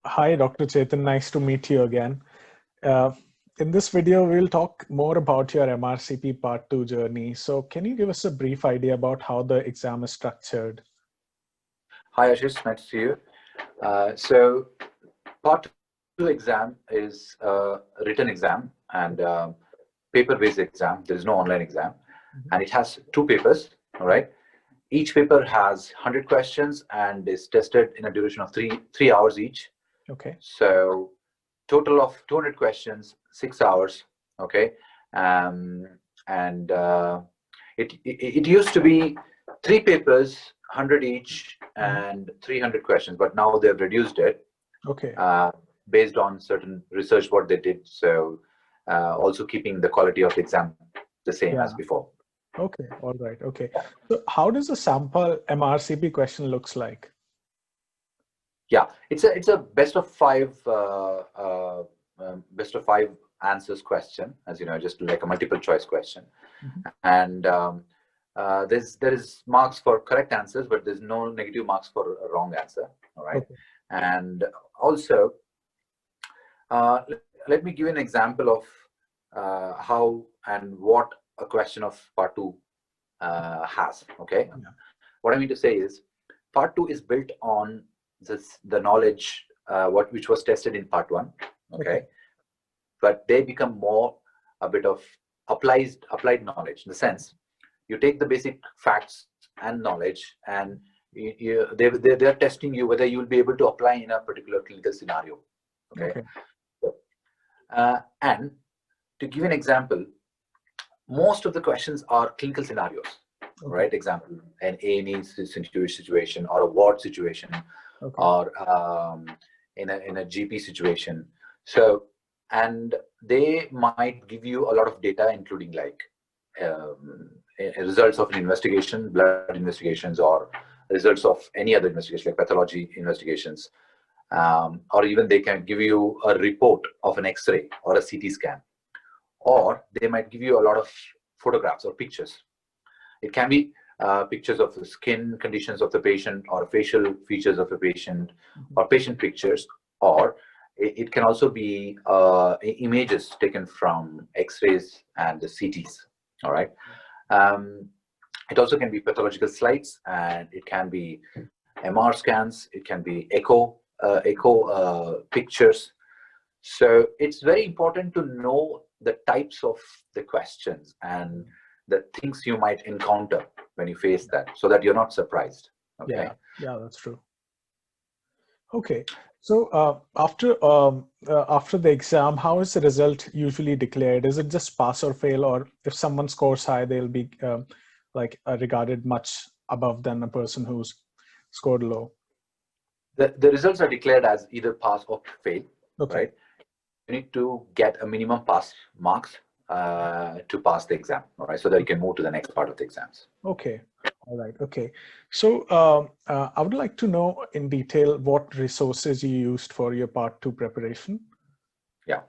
Hi, Dr. Chetan. Nice to meet you again. Uh, in this video, we'll talk more about your MRCP Part 2 journey. So can you give us a brief idea about how the exam is structured? Hi, Ashish. Nice to see you. So Part 2 exam is a written exam and paper-based exam. There is no online exam. And it has two papers, all right? Each paper has 100 questions and is tested in a duration of three hours each. Okay. So total of 200 questions, 6 hours, okay? It used to be three papers, 100 each, and 300 questions, but now they've reduced it. Okay. Based on certain research what they did. So also keeping the quality of the exam the same as before. Okay. All right. Okay. So how does a sample MRCP question looks like? Yeah, it's a best of five answers question, as you know, just like a multiple choice question. And there is marks for correct answers, but there's no negative marks for a wrong answer. All right. Okay. And also, let me give you an example of how and what a question of Part 2 has. Okay. Yeah. What I mean to say is, Part 2 is built on the knowledge which was tested in Part 1. Okay. But they become more a bit of applied knowledge, in the sense you take the basic facts and knowledge, and they're testing you whether you will be able to apply in a particular clinical scenario. Okay. And to give an example, most of the questions are clinical scenarios, right? Example, an A&E situation, or a ward situation, or in a GP situation. So, and they might give you a lot of data, including like results of an investigation, blood investigations, or results of any other investigation like pathology investigations. Or even they can give you a report of an X-ray or a CT scan, or they might give you a lot of photographs or pictures. It can be pictures of the skin conditions of the patient, or facial features of the patient, or patient pictures, or it can also be images taken from X-rays and the CTs. All right. It also can be pathological slides, and it can be MR scans. It can be echo pictures. So it's very important to know the types of the questions and the things you might encounter when you face that, so that you're not surprised. Okay. Yeah, that's true. Okay. So after the exam, how is the result usually declared? Is it just pass or fail, or if someone scores high, they'll be regarded much above than a person who's scored low? The results are declared as either pass or fail. Okay. Right? You need to get a minimum pass marks to pass the exam, all right, so that you can move to the next part of the exams. Okay. All right. Okay. So I would like to know in detail what resources you used for your Part 2 preparation. Yeah.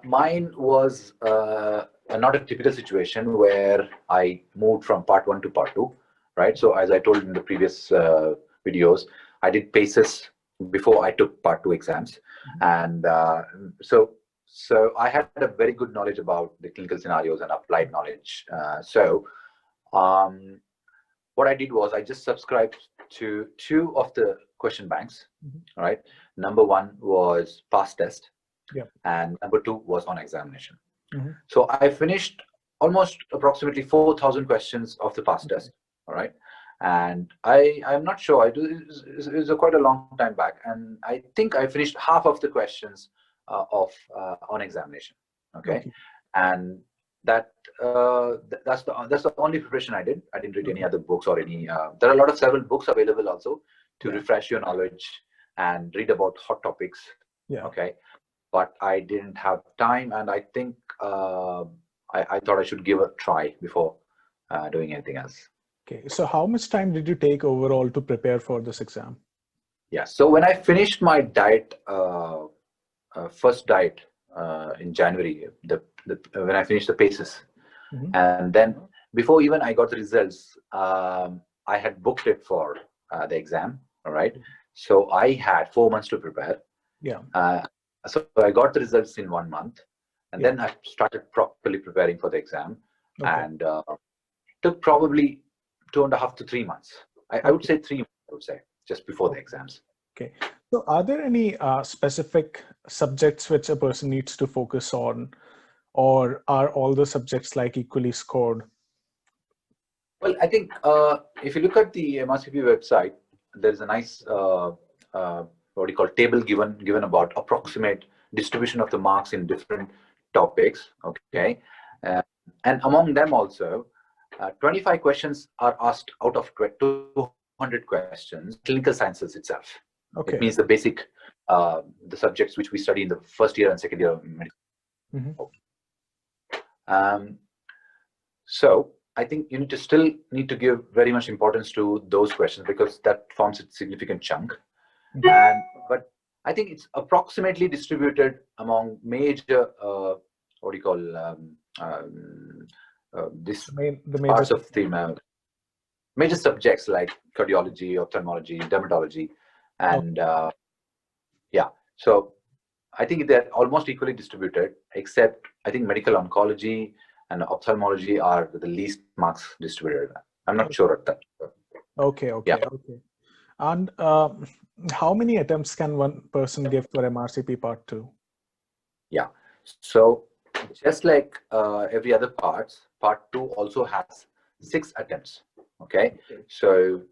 Mine was not a typical situation where I moved from Part 1 to Part 2, right? So as I told in the previous videos, I did PACES before I took Part 2 exams. And so I had a very good knowledge about the clinical scenarios and applied knowledge. What I did was I just subscribed to two of the question banks, right? Number one was past test, and number two was on examination. So I finished almost approximately 4,000 questions of the past test, all right? And I'm not sure, it's quite a long time back, and I think I finished half of the questions on examination. Okay. And that's the only preparation I did. I didn't read any other books or any there are several books available also to refresh your knowledge and read about hot topics. Okay, but I didn't have time, and I think I thought I should give a try before doing anything else. Okay, so how much time did you take overall to prepare for this exam? Yeah, so when I finished my diet, first diet in January, when I finished the PACES, and then before even I got the results, I had booked it for the exam. All right. So I had 4 months to prepare. Yeah. So I got the results in 1 month, and then I started properly preparing for the exam, and took probably 2.5 to 3 months. I would say 3 months, I would say, just before the exams. Okay. So are there any specific subjects which a person needs to focus on, or are all the subjects like equally scored? Well, I think if you look at the MRCP website, there's a nice what do you call table given about approximate distribution of the marks in different topics. Okay, and among them also, 25 questions are asked out of 200 questions. Clinical sciences itself. Okay. It means the basic, the subjects which we study in the first year and second year of medicine. So I think you need to give very much importance to those questions, because that forms a significant chunk. But I think it's approximately distributed among major what do you call this the parts of the major subjects like cardiology, ophthalmology, dermatology, and yeah. So I think they're almost equally distributed, except I think medical oncology and ophthalmology are the least marks distributed. I'm not sure of that. Okay. Yeah. And how many attempts can one person give for MRCP Part 2? Yeah. So just like every other Part 2 also has 6 attempts. Okay. So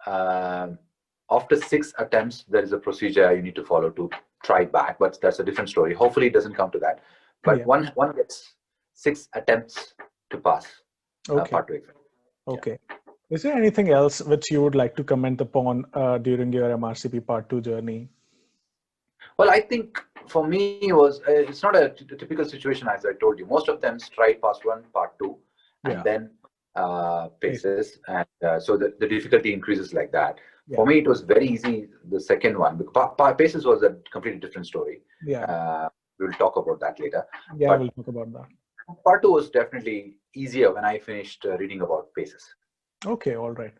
after 6 attempts, there is a procedure you need to follow to try back, but that's a different story. Hopefully it doesn't come to that. But one gets 6 attempts to pass Part 2 exam. Okay. Is there anything else which you would like to comment upon during your MRCP Part 2 journey? Well, I think for me it's not a typical situation, as I told you. Most of them straight Part 1, Part 2, and then paces, and so the difficulty increases like that. For me, it was very easy, the second one. Paces was a completely different story. We'll talk about that later. Yeah, we'll talk about that. Part 2 was definitely easier when I finished reading about paces. Okay, all right.